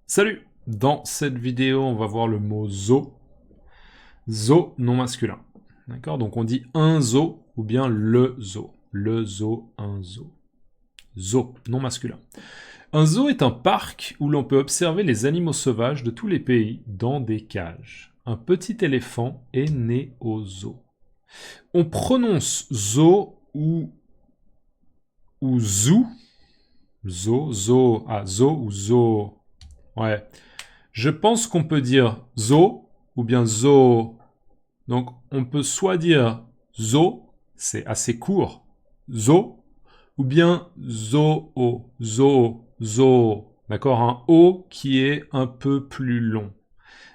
Salut! Dans cette vidéo, on va voir le mot zoo. Zoo non masculin. D'accord? Donc on dit un zoo ou bien le zoo. Le zoo, un zoo. Zoo non masculin. Un zoo est un parc où l'on peut observer les animaux sauvages de tous les pays dans des cages. Un petit éléphant est né au zoo. On prononce zoo ou zoo. Zoo ou zoo. Ouais. Je pense qu'on peut dire zoo ou bien zoo. Donc, on peut soit dire zoo, c'est assez court, zoo, ou bien zoo. D'accord? Un O qui est un peu plus long.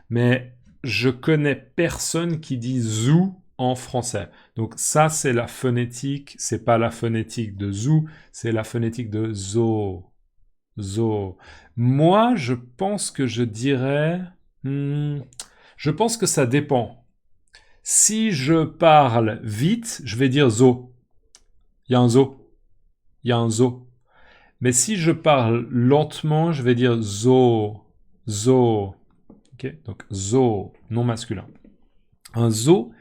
Mais je connais personne qui dit zoo en français. Donc ça, c'est la phonétique, c'est pas la phonétique de zoo, c'est la phonétique de zoo. Zo. Moi, je pense que je dirais... je pense que ça dépend. Si je parle vite, je vais dire zo. Il y a un zo. Il y a un zo. Mais si je parle lentement, je vais dire zo. Zo. Ok? Donc zo, non masculin. Un zoo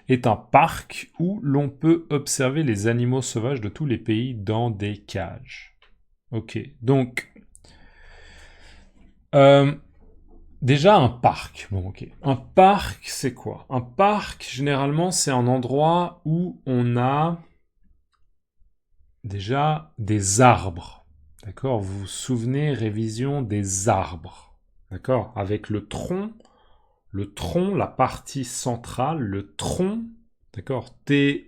est un parc où l'on peut observer les animaux sauvages de tous les pays dans des cages. Ok. Donc... déjà, un parc. Bon, ok. Un parc, c'est quoi? Un parc, généralement, c'est un endroit où on a déjà des arbres. D'accord? Vous vous souvenez, révision des arbres. D'accord? Avec le tronc, la partie centrale, le tronc. D'accord? T-R-O-N-C.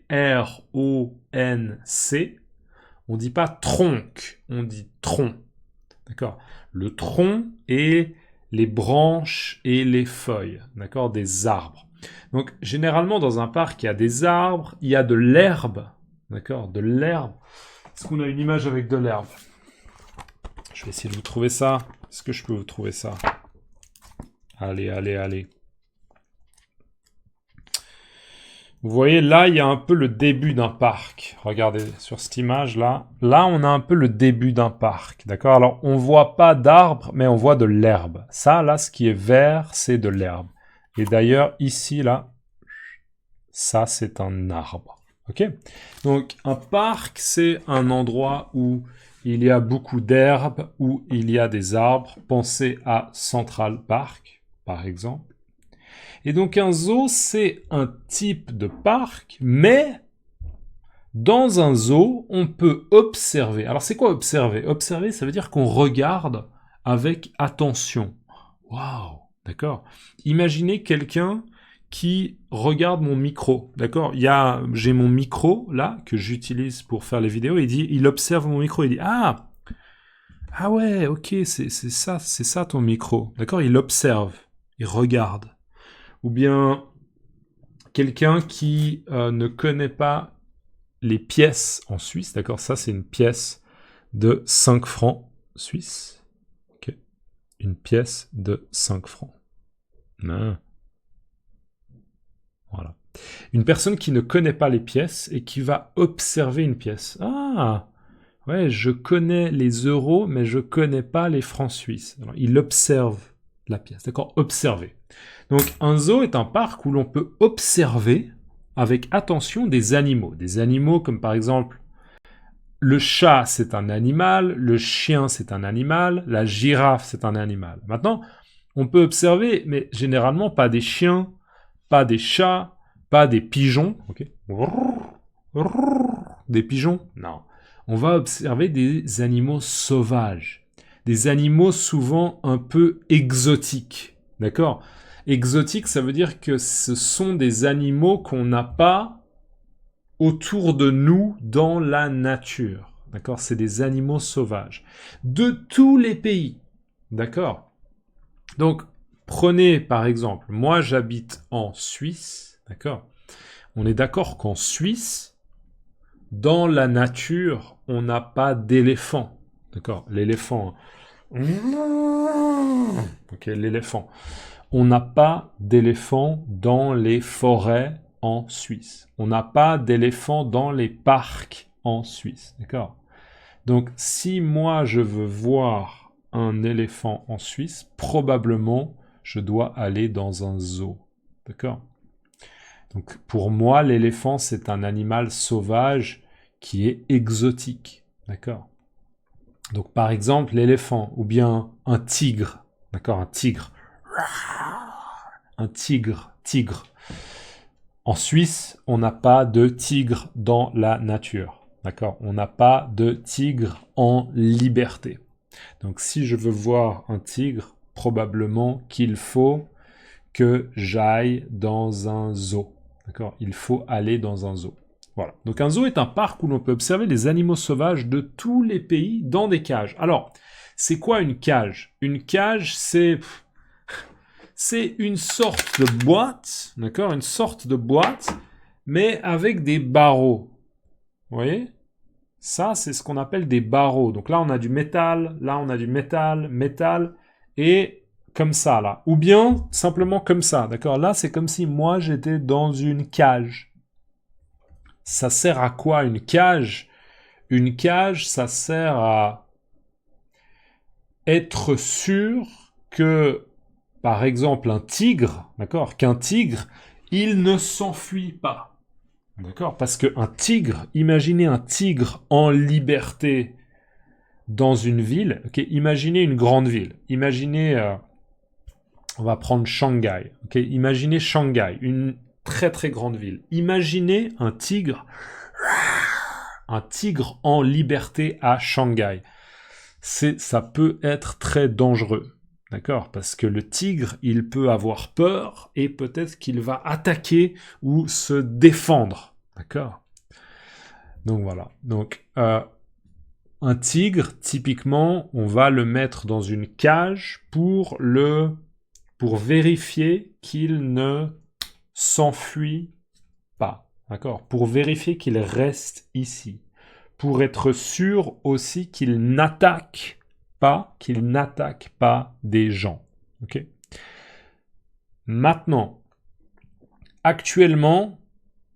On dit pas tronc, on dit tronc. D'accord? Le tronc et les branches et les feuilles, d'accord, des arbres. Donc, généralement, dans un parc, il y a des arbres, il y a de l'herbe, d'accord, de l'herbe. Est-ce qu'on a une image avec de l'herbe? Je vais essayer de vous trouver ça. Est-ce que je peux vous trouver ça? Allez. Vous voyez, là, il y a un peu le début d'un parc. Regardez, sur cette image-là. Là, on a un peu le début d'un parc. D'accord? Alors, on voit pas d'arbres, mais on voit de l'herbe. Ça, là, ce qui est vert, c'est de l'herbe. Et d'ailleurs, ici, là, ça, c'est un arbre. OK? Donc, un parc, c'est un endroit où il y a beaucoup d'herbes, où il y a des arbres. Pensez à Central Park, par exemple. Et donc un zoo, c'est un type de parc, mais dans un zoo, on peut observer. Alors c'est quoi observer? Observer, ça veut dire qu'on regarde avec attention. Waouh, d'accord. Imaginez quelqu'un qui regarde mon micro, d'accord. J'ai mon micro là que j'utilise pour faire les vidéos. Il observe mon micro, il dit ah ouais, ok, c'est ça ton micro, d'accord. Il observe, il regarde. Ou bien quelqu'un qui ne connaît pas les pièces en Suisse, d'accord? Ça, c'est une pièce de 5 francs suisses. Okay. Une pièce de 5 francs. Ah. Voilà. Une personne qui ne connaît pas les pièces et qui va observer une pièce. Ah, ouais, je connais les euros, mais je connais pas les francs suisses. Alors, il observe la pièce, d'accord? Observer. Donc, un zoo est un parc où l'on peut observer avec attention des animaux. Des animaux comme par exemple le chat, c'est un animal, le chien, c'est un animal, la girafe, c'est un animal. Maintenant, on peut observer, mais généralement pas des chiens, pas des chats, pas des pigeons. Okay. Des pigeons? Non. On va observer des animaux sauvages. Des animaux souvent un peu exotiques. D'accord? Exotique, ça veut dire que ce sont des animaux qu'on n'a pas autour de nous dans la nature. D'accord? C'est des animaux sauvages. De tous les pays. D'accord? Donc, prenez par exemple, moi j'habite en Suisse. D'accord? On est d'accord qu'en Suisse, dans la nature, on n'a pas d'éléphant. D'accord? L'éléphant. Ok, l'éléphant. On n'a pas d'éléphant dans les forêts en Suisse. On n'a pas d'éléphant dans les parcs en Suisse. D'accord? Donc, si moi je veux voir un éléphant en Suisse, probablement, je dois aller dans un zoo. D'accord? Donc, pour moi, l'éléphant, c'est un animal sauvage qui est exotique. D'accord? Donc, par exemple, l'éléphant, ou bien un tigre. D'accord? Un tigre. Un tigre. En Suisse, on n'a pas de tigre dans la nature. D'accord? On n'a pas de tigre en liberté. Donc, si je veux voir un tigre, probablement qu'il faut que j'aille dans un zoo. D'accord? Il faut aller dans un zoo. Voilà. Donc, un zoo est un parc où l'on peut observer les animaux sauvages de tous les pays dans des cages. Alors, c'est quoi une cage? Une cage, c'est une sorte de boîte, d'accord? Une sorte de boîte, mais avec des barreaux. Vous voyez? Ça, c'est ce qu'on appelle des barreaux. Donc là, on a du métal, là, on a du métal, et comme ça, là. Ou bien, simplement comme ça, d'accord? Là, c'est comme si moi, j'étais dans une cage. Ça sert à quoi, une cage? Une cage, ça sert à être sûr que, par exemple, un tigre, d'accord? Qu'un tigre, il ne s'enfuit pas. D'accord? Parce qu'un tigre, imaginez un tigre en liberté dans une ville. Ok, imaginez une grande ville. Imaginez, on va prendre Shanghai. Ok, imaginez Shanghai, une très très grande ville. Imaginez un tigre en liberté à Shanghai. Ça peut être très dangereux. D'accord? Parce que le tigre, il peut avoir peur et peut-être qu'il va attaquer ou se défendre. D'accord? Donc voilà. Donc, un tigre, typiquement, on va le mettre dans une cage pour vérifier qu'il ne s'enfuit pas. D'accord? Pour vérifier qu'il reste ici. Pour être sûr aussi qu'il n'attaque pas des gens. Ok? Maintenant, actuellement,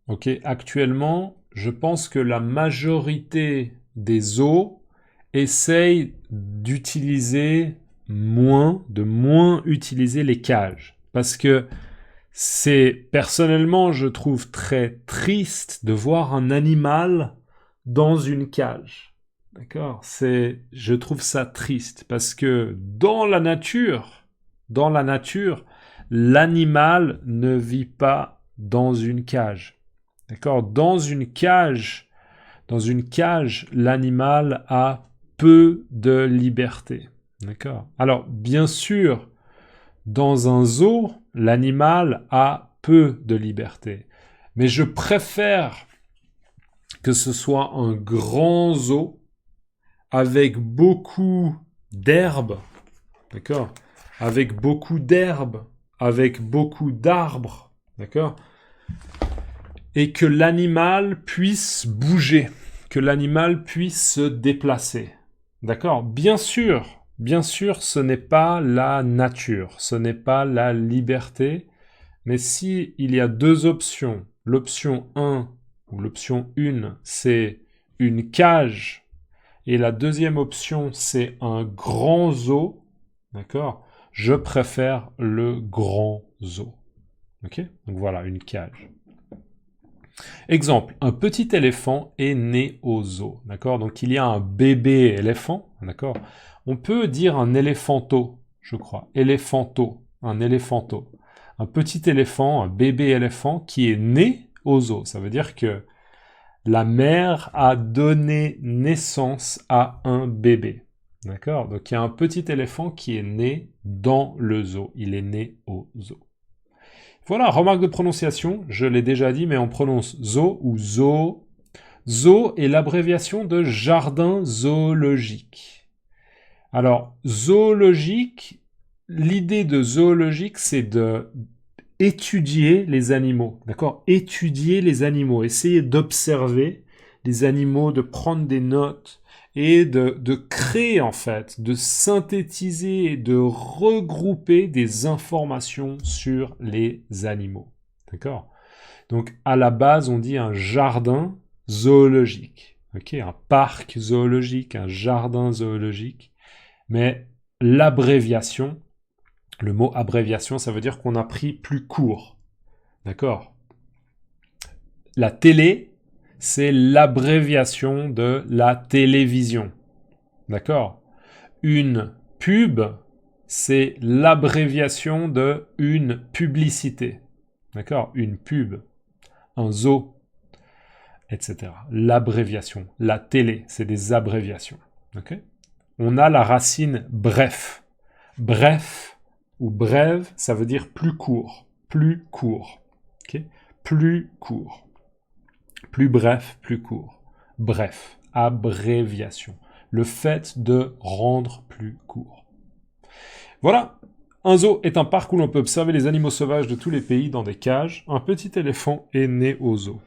je pense que la majorité des zoos essayent de moins utiliser les cages. Parce que personnellement, je trouve très triste de voir un animal dans une cage. D'accord? Je trouve ça triste parce que dans la nature, l'animal ne vit pas dans une cage. D'accord? Dans une cage, l'animal a peu de liberté. D'accord? Alors, bien sûr, dans un zoo, l'animal a peu de liberté. Mais je préfère que ce soit un grand zoo avec beaucoup d'herbes, d'accord? Avec beaucoup d'herbes, avec beaucoup d'arbres, d'accord? Et que l'animal puisse bouger, que l'animal puisse se déplacer. D'accord? Bien sûr, ce n'est pas la nature, ce n'est pas la liberté, mais si il y a deux options, l'option 1 ou l'option 1, c'est une cage, et la deuxième option, c'est un grand zoo, d'accord? Je préfère le grand zoo. Ok? Donc voilà, une cage. Exemple, un petit éléphant est né au zoo, d'accord? Donc il y a un bébé éléphant, d'accord? On peut dire un éléphanto, je crois. Un éléphanto. Un petit éléphant, un bébé éléphant qui est né au zoo. Ça veut dire que la mère a donné naissance à un bébé. D'accord? Donc il y a un petit éléphant qui est né dans le zoo. Il est né au zoo. Voilà, remarque de prononciation, je l'ai déjà dit, mais on prononce zoo ou zoo. Zoo est l'abréviation de jardin zoologique. Alors, zoologique, l'idée de zoologique, c'est de étudier les animaux, d'accord? Étudier les animaux, essayer d'observer les animaux, de prendre des notes et de créer en fait, de synthétiser et de regrouper des informations sur les animaux, d'accord? Donc à la base, on dit un jardin zoologique, ok? Un parc zoologique, un jardin zoologique, mais l'abréviation. Le mot abréviation, ça veut dire qu'on a pris plus court. D'accord? La télé, c'est l'abréviation de la télévision. D'accord? Une pub, c'est l'abréviation de une publicité. D'accord? Une pub, un zoo, etc. L'abréviation. La télé, c'est des abréviations. Okay? On a la racine bref. Bref ou brève, ça veut dire plus court. Plus court. Okay? Plus court. Plus bref, plus court. Bref, abréviation. Le fait de rendre plus court. Voilà. Un zoo est un parc où l'on peut observer les animaux sauvages de tous les pays dans des cages. Un petit éléphant est né au zoo.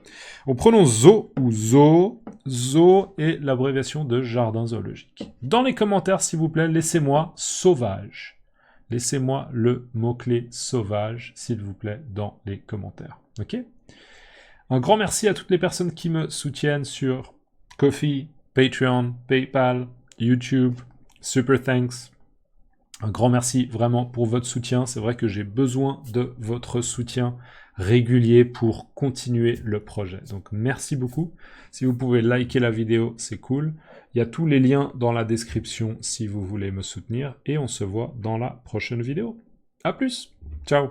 On prononce zoo ou zoo. Zoo est l'abréviation de jardin zoologique. Dans les commentaires, s'il vous plaît, laissez-moi sauvage. Laissez-moi le mot-clé sauvage, s'il vous plaît, dans les commentaires. Ok ? Un grand merci à toutes les personnes qui me soutiennent sur Ko-fi, Patreon, PayPal, YouTube, Super Thanks. Un grand merci vraiment pour votre soutien. C'est vrai que j'ai besoin de votre soutien régulier pour continuer le projet. Donc merci beaucoup. Si vous pouvez liker la vidéo, c'est cool. Il y a tous les liens dans la description si vous voulez me soutenir. Et on se voit dans la prochaine vidéo. À plus. Ciao.